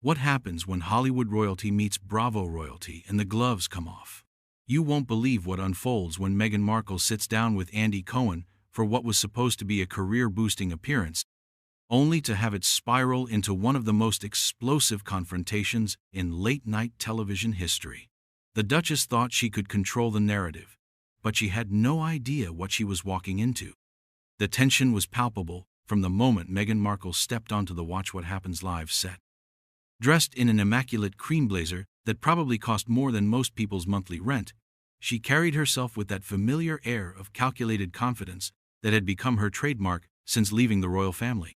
What happens when Hollywood royalty meets Bravo royalty and the gloves come off? You won't believe what unfolds when Meghan Markle sits down with Andy Cohen for what was supposed to be a career-boosting appearance, only to have it spiral into one of the most explosive confrontations in late-night television history. The Duchess thought she could control the narrative, but she had no idea what she was walking into. The tension was palpable from the moment Meghan Markle stepped onto the Watch What Happens Live set. Dressed in an immaculate cream blazer that probably cost more than most people's monthly rent, she carried herself with that familiar air of calculated confidence that had become her trademark since leaving the royal family.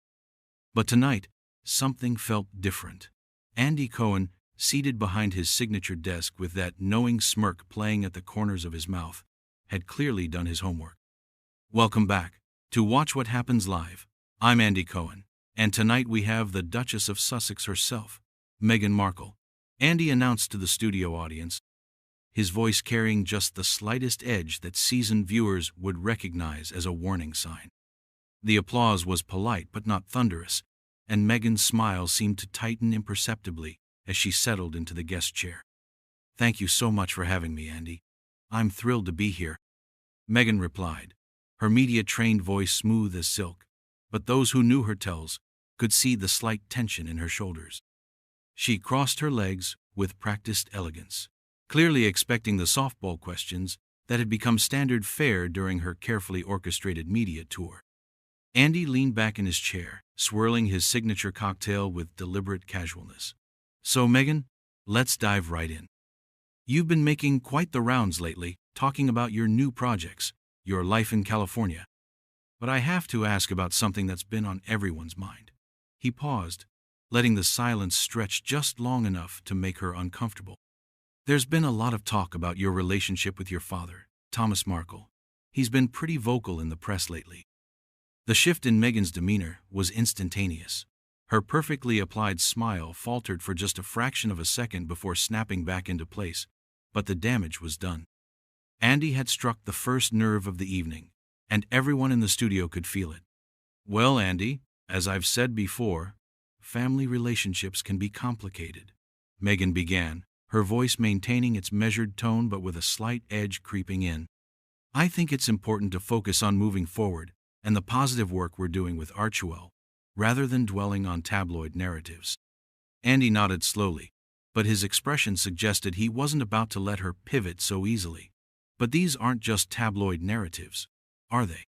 But tonight, something felt different. Andy Cohen, seated behind his signature desk with that knowing smirk playing at the corners of his mouth, had clearly done his homework. Welcome back to Watch What Happens Live. I'm Andy Cohen, and tonight we have the Duchess of Sussex herself, Meghan Markle. Andy announced to the studio audience, his voice carrying just the slightest edge that seasoned viewers would recognize as a warning sign. The applause was polite but not thunderous, and Meghan's smile seemed to tighten imperceptibly as she settled into the guest chair. "Thank you so much for having me, Andy. I'm thrilled to be here," Meghan replied, her media-trained voice smooth as silk, but those who knew her tells could see the slight tension in her shoulders. She crossed her legs with practiced elegance, clearly expecting the softball questions that had become standard fare during her carefully orchestrated media tour. Andy leaned back in his chair, swirling his signature cocktail with deliberate casualness. "So, Meghan, let's dive right in. You've been making quite the rounds lately, talking about your new projects, your life in California. But I have to ask about something that's been on everyone's mind." He paused, letting the silence stretch just long enough to make her uncomfortable. "There's been a lot of talk about your relationship with your father, Thomas Markle. He's been pretty vocal in the press lately." The shift in Meghan's demeanor was instantaneous. Her perfectly applied smile faltered for just a fraction of a second before snapping back into place, but the damage was done. Andy had struck the first nerve of the evening, and everyone in the studio could feel it. "Well, Andy, as I've said before, family relationships can be complicated," Meghan began, her voice maintaining its measured tone but with a slight edge creeping in. "I think it's important to focus on moving forward and the positive work we're doing with Archewell, rather than dwelling on tabloid narratives." Andy nodded slowly, but his expression suggested he wasn't about to let her pivot so easily. "But these aren't just tabloid narratives, are they?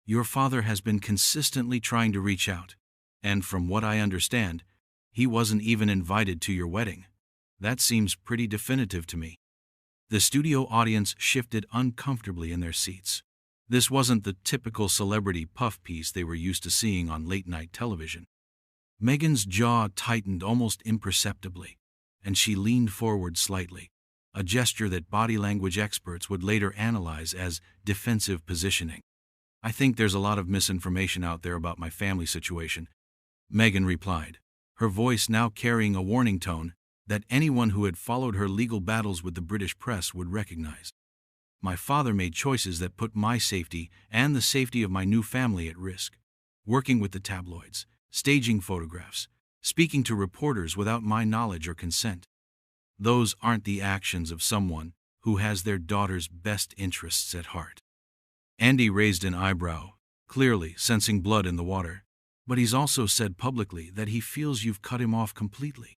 Your father has been consistently trying to reach out, and from what I understand, he wasn't even invited to your wedding. That seems pretty definitive to me." The studio audience shifted uncomfortably in their seats. This wasn't the typical celebrity puff piece they were used to seeing on late-night television. Meghan's jaw tightened almost imperceptibly, and she leaned forward slightly, a gesture that body language experts would later analyze as defensive positioning. "I think there's a lot of misinformation out there about my family situation," Meghan replied, her voice now carrying a warning tone that anyone who had followed her legal battles with the British press would recognize. "My father made choices that put my safety and the safety of my new family at risk. Working with the tabloids, staging photographs, speaking to reporters without my knowledge or consent. Those aren't the actions of someone who has their daughter's best interests at heart." Andy raised an eyebrow, clearly sensing blood in the water. "But he's also said publicly that he feels you've cut him off completely.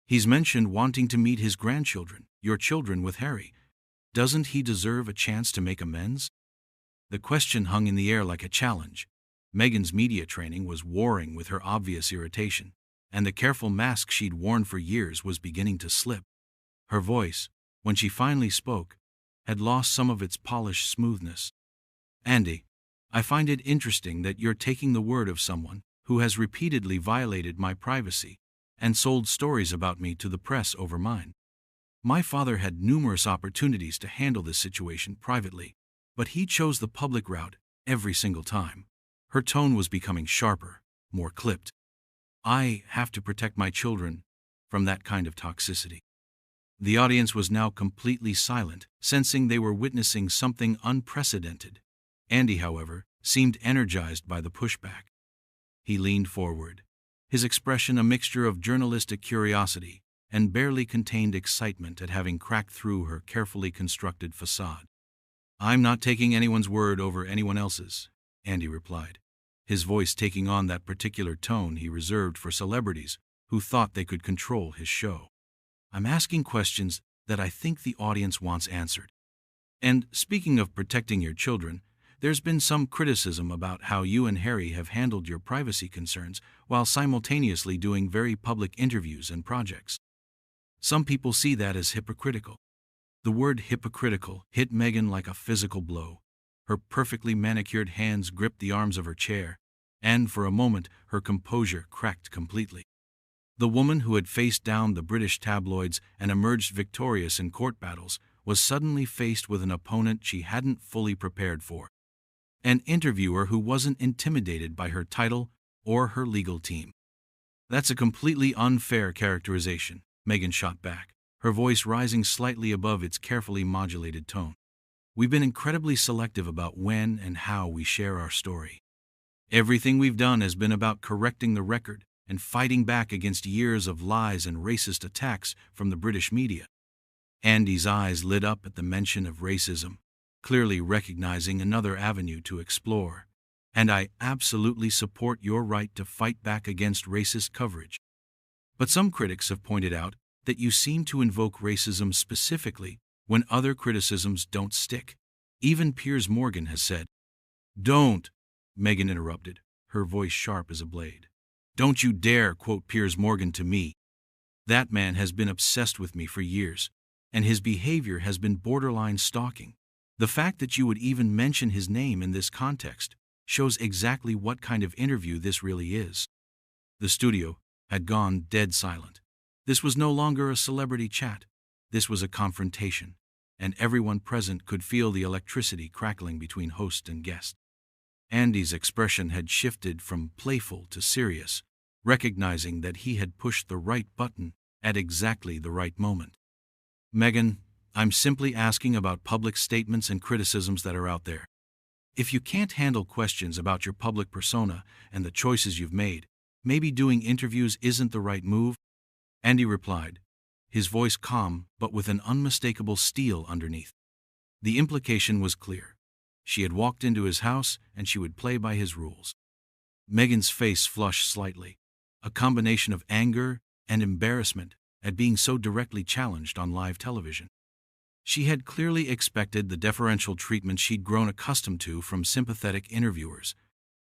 He's mentioned wanting to meet his grandchildren, your children with Harry. Doesn't he deserve a chance to make amends?" The question hung in the air like a challenge. Meghan's media training was warring with her obvious irritation, and the careful mask she'd worn for years was beginning to slip. Her voice, when she finally spoke, had lost some of its polished smoothness. "Andy, I find it interesting that you're taking the word of someone who has repeatedly violated my privacy and sold stories about me to the press over mine. My father had numerous opportunities to handle this situation privately, but he chose the public route every single time." Her tone was becoming sharper, more clipped. "I have to protect my children from that kind of toxicity." The audience was now completely silent, sensing they were witnessing something unprecedented. Andy, however, seemed energized by the pushback. He leaned forward, his expression a mixture of journalistic curiosity and barely contained excitement at having cracked through her carefully constructed facade. "I'm not taking anyone's word over anyone else's," Andy replied, his voice taking on that particular tone he reserved for celebrities who thought they could control his show. "I'm asking questions that I think the audience wants answered. And speaking of protecting your children, there's been some criticism about how you and Harry have handled your privacy concerns while simultaneously doing very public interviews and projects. Some people see that as hypocritical." The word hypocritical hit Meghan like a physical blow. Her perfectly manicured hands gripped the arms of her chair, and for a moment her composure cracked completely. The woman who had faced down the British tabloids and emerged victorious in court battles was suddenly faced with an opponent she hadn't fully prepared for. An interviewer who wasn't intimidated by her title or her legal team. "That's a completely unfair characterization," Meghan shot back, her voice rising slightly above its carefully modulated tone. "We've been incredibly selective about when and how we share our story. Everything we've done has been about correcting the record and fighting back against years of lies and racist attacks from the British media." Andy's eyes lit up at the mention of racism, clearly recognizing another avenue to explore. "And I absolutely support your right to fight back against racist coverage. But some critics have pointed out that you seem to invoke racism specifically when other criticisms don't stick. Even Piers Morgan has said—" "Don't," Meghan interrupted, her voice sharp as a blade. "Don't you dare quote Piers Morgan to me. That man has been obsessed with me for years, and his behavior has been borderline stalking. The fact that you would even mention his name in this context shows exactly what kind of interview this really is." The studio had gone dead silent. This was no longer a celebrity chat. This was a confrontation, and everyone present could feel the electricity crackling between host and guest. Andy's expression had shifted from playful to serious, recognizing that he had pushed the right button at exactly the right moment. "Meghan, I'm simply asking about public statements and criticisms that are out there. If you can't handle questions about your public persona and the choices you've made, maybe doing interviews isn't the right move," Andy replied, his voice calm but with an unmistakable steel underneath. The implication was clear. She had walked into his house and she would play by his rules. Meghan's face flushed slightly, a combination of anger and embarrassment at being so directly challenged on live television. She had clearly expected the deferential treatment she'd grown accustomed to from sympathetic interviewers,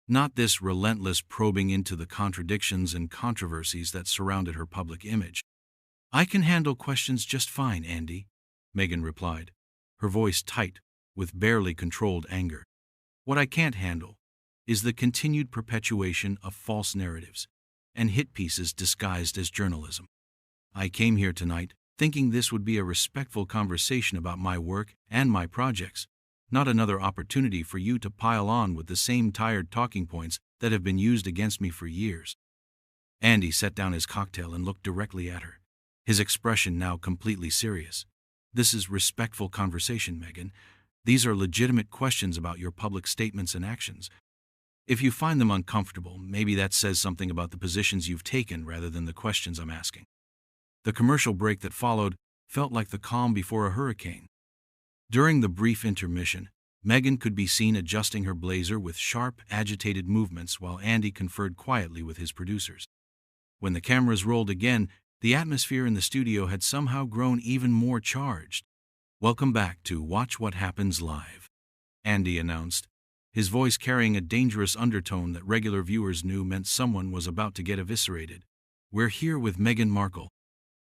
not this relentless probing into the contradictions and controversies that surrounded her public image. "I can handle questions just fine, Andy," Meghan replied, her voice tight with barely controlled anger. "What I can't handle is the continued perpetuation of false narratives and hit pieces disguised as journalism. I came here tonight thinking this would be a respectful conversation about my work and my projects, not another opportunity for you to pile on with the same tired talking points that have been used against me for years." Andy set down his cocktail and looked directly at her, his expression now completely serious. "This is respectful conversation, Meghan. These are legitimate questions about your public statements and actions. If you find them uncomfortable, maybe that says something about the positions you've taken rather than the questions I'm asking." The commercial break that followed felt like the calm before a hurricane. During the brief intermission, Meghan could be seen adjusting her blazer with sharp, agitated movements while Andy conferred quietly with his producers. When the cameras rolled again, the atmosphere in the studio had somehow grown even more charged. "Welcome back to Watch What Happens Live," Andy announced, his voice carrying a dangerous undertone that regular viewers knew meant someone was about to get eviscerated. "We're here with Meghan Markle,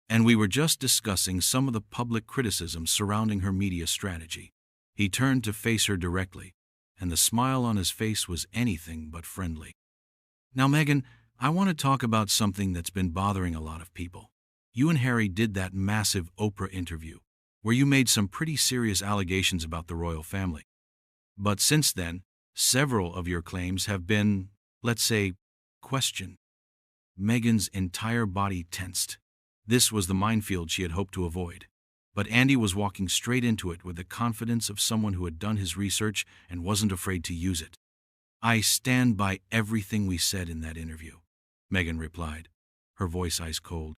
and we were just discussing some of the public criticisms surrounding her media strategy." He turned to face her directly, and the smile on his face was anything but friendly. "Now, Meghan, I want to talk about something that's been bothering a lot of people. You and Harry did that massive Oprah interview, where you made some pretty serious allegations about the royal family. But since then, several of your claims have been, let's say, questioned." Meghan's entire body tensed. This was the minefield she had hoped to avoid. But Andy was walking straight into it with the confidence of someone who had done his research and wasn't afraid to use it. "I stand by everything we said in that interview. Meghan replied, her voice ice cold.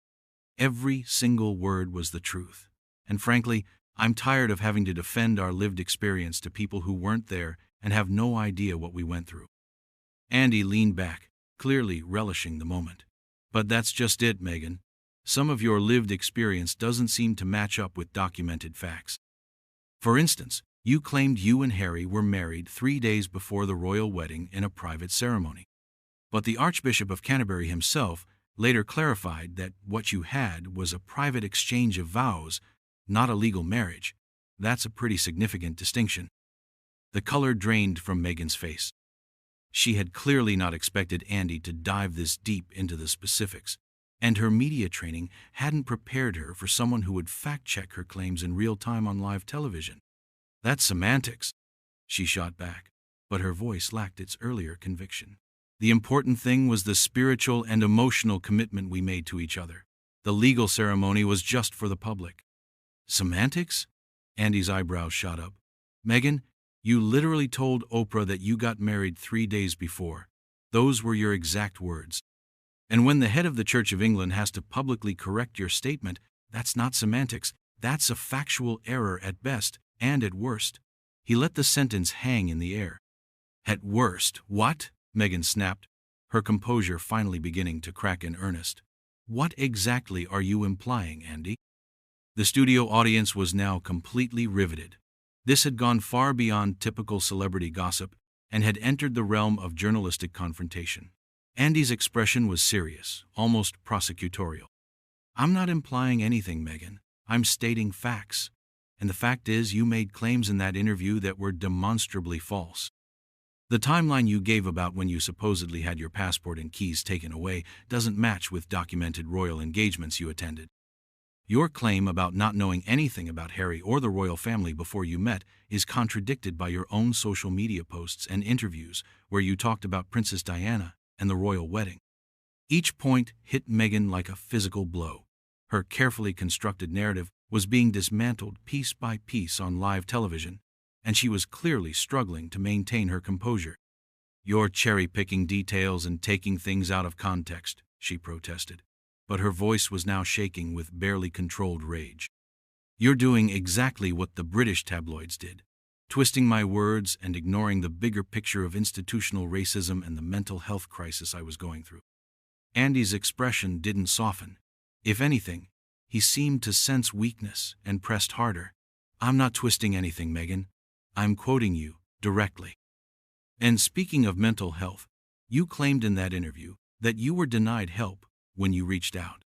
Every single word was the truth. And frankly, I'm tired of having to defend our lived experience to people who weren't there and have no idea what we went through. Andy leaned back, clearly relishing the moment. But that's just it, Meghan. Some of your lived experience doesn't seem to match up with documented facts. For instance, you claimed you and Harry were married 3 days before the royal wedding in a private ceremony. But the Archbishop of Canterbury himself later clarified that what you had was a private exchange of vows, not a legal marriage. That's a pretty significant distinction. The color drained from Meghan's face. She had clearly not expected Andy to dive this deep into the specifics, and her media training hadn't prepared her for someone who would fact-check her claims in real time on live television. That's semantics, she shot back, but her voice lacked its earlier conviction. The important thing was the spiritual and emotional commitment we made to each other. The legal ceremony was just for the public. Semantics? Andy's eyebrows shot up. Meghan, you literally told Oprah that you got married 3 days before. Those were your exact words. And when the head of the Church of England has to publicly correct your statement, that's not semantics. That's a factual error at best and at worst. He let the sentence hang in the air. At worst, what? Meghan snapped, her composure finally beginning to crack in earnest. What exactly are you implying, Andy? The studio audience was now completely riveted. This had gone far beyond typical celebrity gossip and had entered the realm of journalistic confrontation. Andy's expression was serious, almost prosecutorial. I'm not implying anything, Meghan. I'm stating facts. And the fact is, you made claims in that interview that were demonstrably false. The timeline you gave about when you supposedly had your passport and keys taken away doesn't match with documented royal engagements you attended. Your claim about not knowing anything about Harry or the royal family before you met is contradicted by your own social media posts and interviews where you talked about Princess Diana and the royal wedding. Each point hit Meghan like a physical blow. Her carefully constructed narrative was being dismantled piece by piece on live television, and she was clearly struggling to maintain her composure. You're cherry-picking details and taking things out of context, she protested, but her voice was now shaking with barely controlled rage. You're doing exactly what the British tabloids did, twisting my words and ignoring the bigger picture of institutional racism and the mental health crisis I was going through. Andy's expression didn't soften. If anything, he seemed to sense weakness and pressed harder. I'm not twisting anything, Meghan. I'm quoting you directly. And speaking of mental health, you claimed in that interview that you were denied help when you reached out.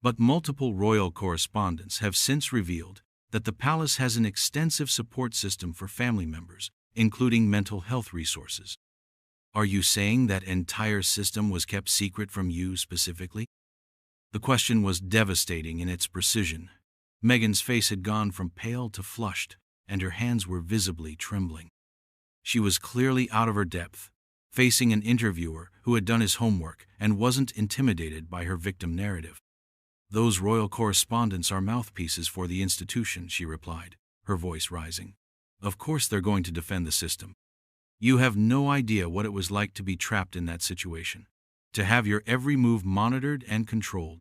But multiple royal correspondents have since revealed that the palace has an extensive support system for family members, including mental health resources. Are you saying that entire system was kept secret from you specifically? The question was devastating in its precision. Meghan's face had gone from pale to flushed, and her hands were visibly trembling. She was clearly out of her depth, facing an interviewer who had done his homework and wasn't intimidated by her victim narrative. Those royal correspondents are mouthpieces for the institution, she replied, her voice rising. Of course they're going to defend the system. You have no idea what it was like to be trapped in that situation, to have your every move monitored and controlled.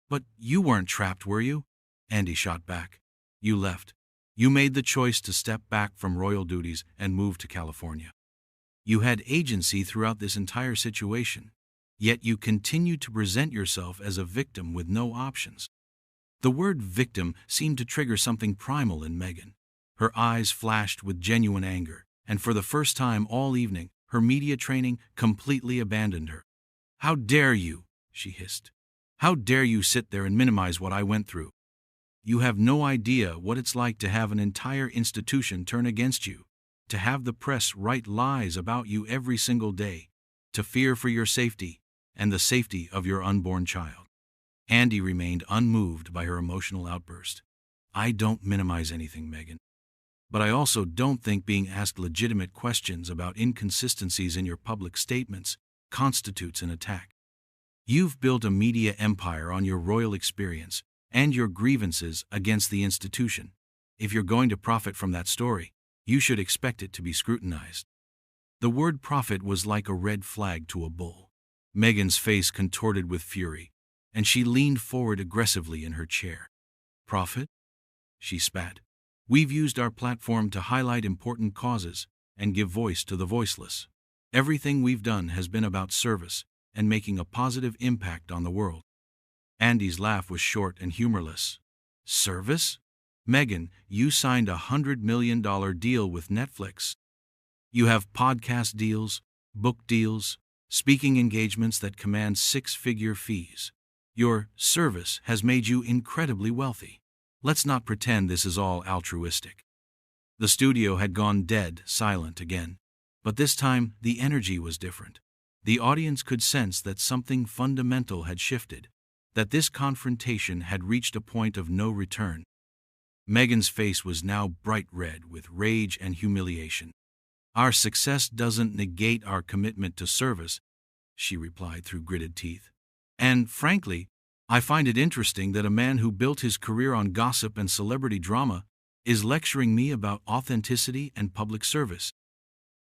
But you weren't trapped, were you? Andy shot back. You left. You made the choice to step back from royal duties and move to California. You had agency throughout this entire situation, yet you continued to present yourself as a victim with no options. The word victim seemed to trigger something primal in Meghan. Her eyes flashed with genuine anger, and for the first time all evening, her media training completely abandoned her. How dare you, she hissed. How dare you sit there and minimize what I went through? You have no idea what it's like to have an entire institution turn against you, to have the press write lies about you every single day, to fear for your safety and the safety of your unborn child. Andy remained unmoved by her emotional outburst. I don't minimize anything, Meghan. But I also don't think being asked legitimate questions about inconsistencies in your public statements constitutes an attack. You've built a media empire on your royal experience and your grievances against the institution. If you're going to profit from that story, you should expect it to be scrutinized. The word profit was like a red flag to a bull. Meghan's face contorted with fury, and she leaned forward aggressively in her chair. Profit? She spat. We've used our platform to highlight important causes and give voice to the voiceless. Everything we've done has been about service and making a positive impact on the world. Andy's laugh was short and humorless. Service? Meghan, you signed $100 million deal with Netflix. You have podcast deals, book deals, speaking engagements that command six-figure fees. Your service has made you incredibly wealthy. Let's not pretend this is all altruistic. The studio had gone dead silent again, but this time the energy was different. The audience could sense that something fundamental had shifted, that this confrontation had reached a point of no return. Meghan's face was now bright red with rage and humiliation. Our success doesn't negate our commitment to service, she replied through gritted teeth. And, frankly, I find it interesting that a man who built his career on gossip and celebrity drama is lecturing me about authenticity and public service.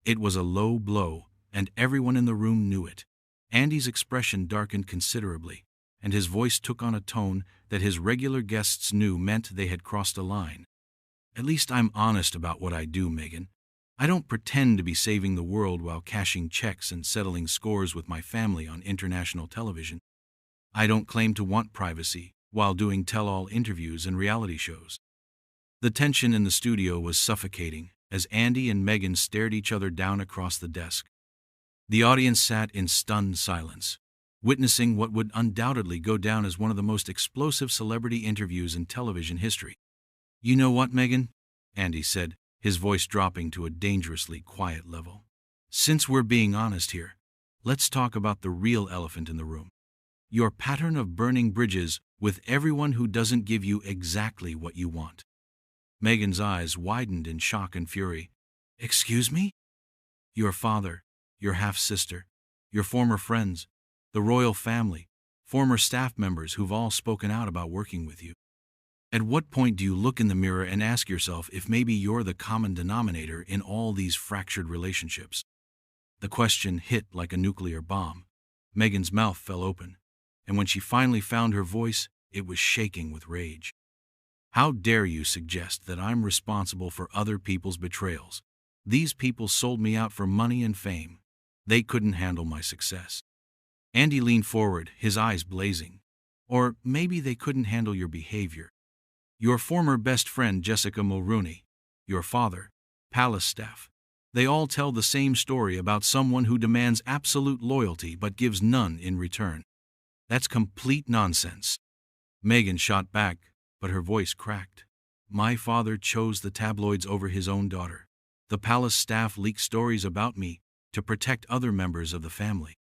It was a low blow, and everyone in the room knew it. Andy's expression darkened considerably, and his voice took on a tone that his regular guests knew meant they had crossed a line. At least I'm honest about what I do, Meghan. I don't pretend to be saving the world while cashing checks and settling scores with my family on international television. I don't claim to want privacy while doing tell-all interviews and reality shows. The tension in the studio was suffocating as Andy and Meghan stared each other down across the desk. The audience sat in stunned silence, witnessing what would undoubtedly go down as one of the most explosive celebrity interviews in television history. You know what, Meghan? Andy said, his voice dropping to a dangerously quiet level. Since we're being honest here, let's talk about the real elephant in the room. Your pattern of burning bridges with everyone who doesn't give you exactly what you want. Meghan's eyes widened in shock and fury. Excuse me? Your father, your half-sister, your former friends, the royal family, former staff members who've all spoken out about working with you. At what point do you look in the mirror and ask yourself if maybe you're the common denominator in all these fractured relationships? The question hit like a nuclear bomb. Meghan's mouth fell open, and when she finally found her voice, it was shaking with rage. How dare you suggest that I'm responsible for other people's betrayals? These people sold me out for money and fame. They couldn't handle my success. Andy leaned forward, his eyes blazing. Or maybe they couldn't handle your behavior. Your former best friend Jessica Mulrooney, your father, palace staff. They all tell the same story about someone who demands absolute loyalty but gives none in return. That's complete nonsense. Meghan shot back, but her voice cracked. My father chose the tabloids over his own daughter. The palace staff leaked stories about me to protect other members of the family.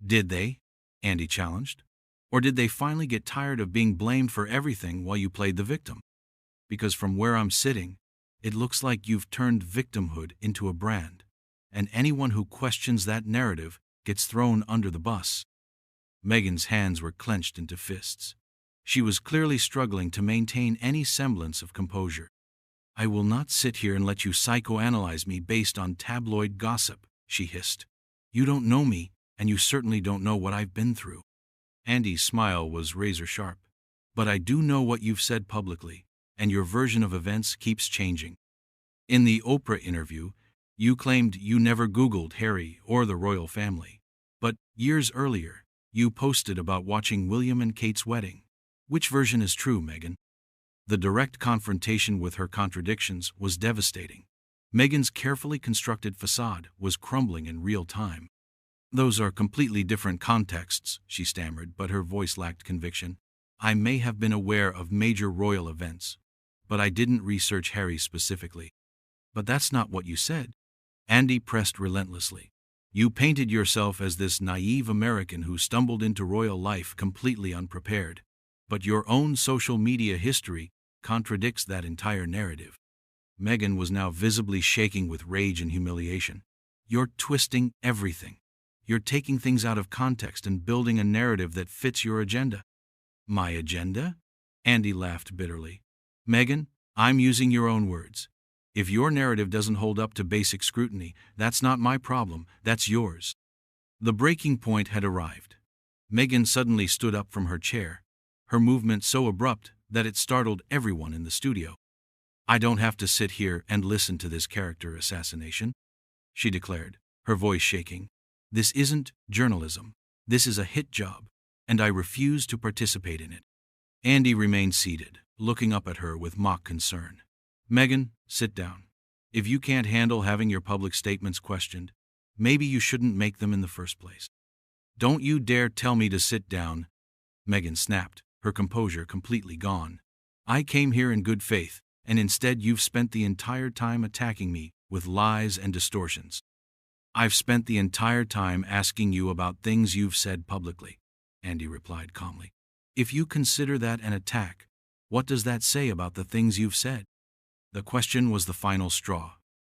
Did they? Andy challenged. Or did they finally get tired of being blamed for everything while you played the victim? Because from where I'm sitting, it looks like you've turned victimhood into a brand, and anyone who questions that narrative gets thrown under the bus. Meghan's hands were clenched into fists. She was clearly struggling to maintain any semblance of composure. I will not sit here and let you psychoanalyze me based on tabloid gossip, she hissed. You don't know me, and you certainly don't know what I've been through. Andy's smile was razor-sharp. But I do know what you've said publicly, and your version of events keeps changing. In the Oprah interview, you claimed you never Googled Harry or the royal family. But years earlier, you posted about watching William and Kate's wedding. Which version is true, Meghan? The direct confrontation with her contradictions was devastating. Meghan's carefully constructed facade was crumbling in real time. Those are completely different contexts, she stammered, but her voice lacked conviction. I may have been aware of major royal events, but I didn't research Harry specifically. But that's not what you said. Andy pressed relentlessly. You painted yourself as this naive American who stumbled into royal life completely unprepared. But your own social media history contradicts that entire narrative. Meghan was now visibly shaking with rage and humiliation. You're twisting everything. You're taking things out of context and building a narrative that fits your agenda. My agenda? Andy laughed bitterly. Meghan, I'm using your own words. If your narrative doesn't hold up to basic scrutiny, that's not my problem, that's yours. The breaking point had arrived. Meghan suddenly stood up from her chair, her movement so abrupt that it startled everyone in the studio. "I don't have to sit here and listen to this character assassination," she declared, her voice shaking. "This isn't journalism. This is a hit job, and I refuse to participate in it." Andy remained seated, looking up at her with mock concern. "Meghan, sit down. If you can't handle having your public statements questioned, maybe you shouldn't make them in the first place." "Don't you dare tell me to sit down," Meghan snapped, her composure completely gone. "I came here in good faith, and instead you've spent the entire time attacking me with lies and distortions." "I've spent the entire time asking you about things you've said publicly," Andy replied calmly. "If you consider that an attack, what does that say about the things you've said?" The question was the final straw.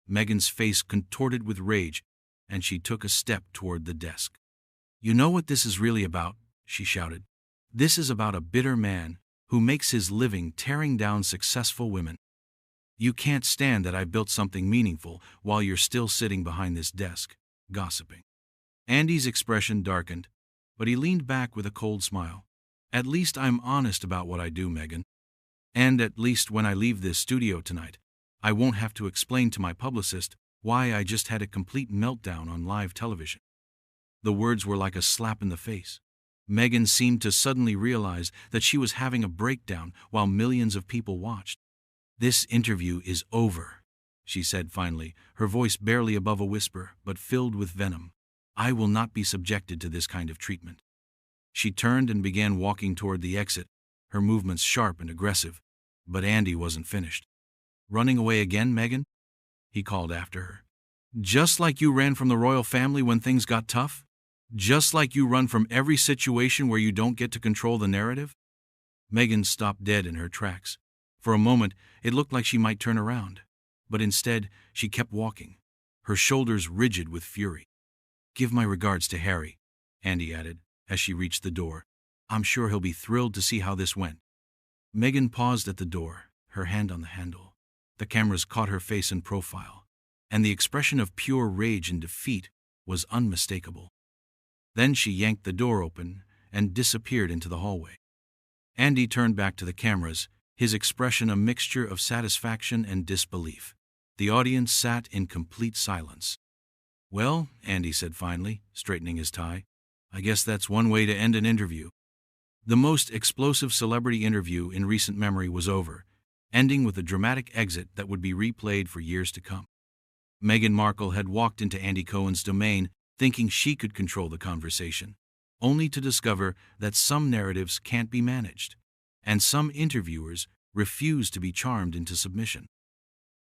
Meghan's face contorted with rage, and she took a step toward the desk. "You know what this is really about?" she shouted. "This is about a bitter man who makes his living tearing down successful women. You can't stand that I built something meaningful while you're still sitting behind this desk, gossiping." Andy's expression darkened, but he leaned back with a cold smile. "At least I'm honest about what I do, Meghan. And at least when I leave this studio tonight, I won't have to explain to my publicist why I just had a complete meltdown on live television." The words were like a slap in the face. Meghan seemed to suddenly realize that she was having a breakdown while millions of people watched. "This interview is over," she said finally, her voice barely above a whisper, but filled with venom. "I will not be subjected to this kind of treatment." She turned and began walking toward the exit, her movements sharp and aggressive, but Andy wasn't finished. "Running away again, Meghan?" he called after her. "Just like you ran from the royal family when things got tough? Just like you run from every situation where you don't get to control the narrative?" Meghan stopped dead in her tracks. For a moment, it looked like she might turn around, but instead, she kept walking, her shoulders rigid with fury. "Give my regards to Harry," Andy added, as she reached the door. "I'm sure he'll be thrilled to see how this went." Meghan paused at the door, her hand on the handle. The cameras caught her face in profile, and the expression of pure rage and defeat was unmistakable. Then she yanked the door open and disappeared into the hallway. Andy turned back to the cameras, his expression a mixture of satisfaction and disbelief. The audience sat in complete silence. "Well," Andy said finally, straightening his tie, "I guess that's one way to end an interview." The most explosive celebrity interview in recent memory was over, ending with a dramatic exit that would be replayed for years to come. Meghan Markle had walked into Andy Cohen's domain thinking she could control the conversation, only to discover that some narratives can't be managed, and some interviewers refuse to be charmed into submission.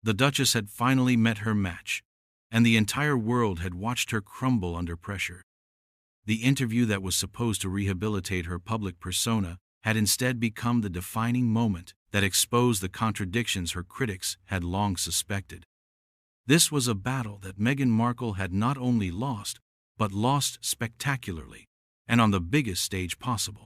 The Duchess had finally met her match, and the entire world had watched her crumble under pressure. The interview that was supposed to rehabilitate her public persona had instead become the defining moment that exposed the contradictions her critics had long suspected. This was a battle that Meghan Markle had not only lost, but lost spectacularly, and on the biggest stage possible.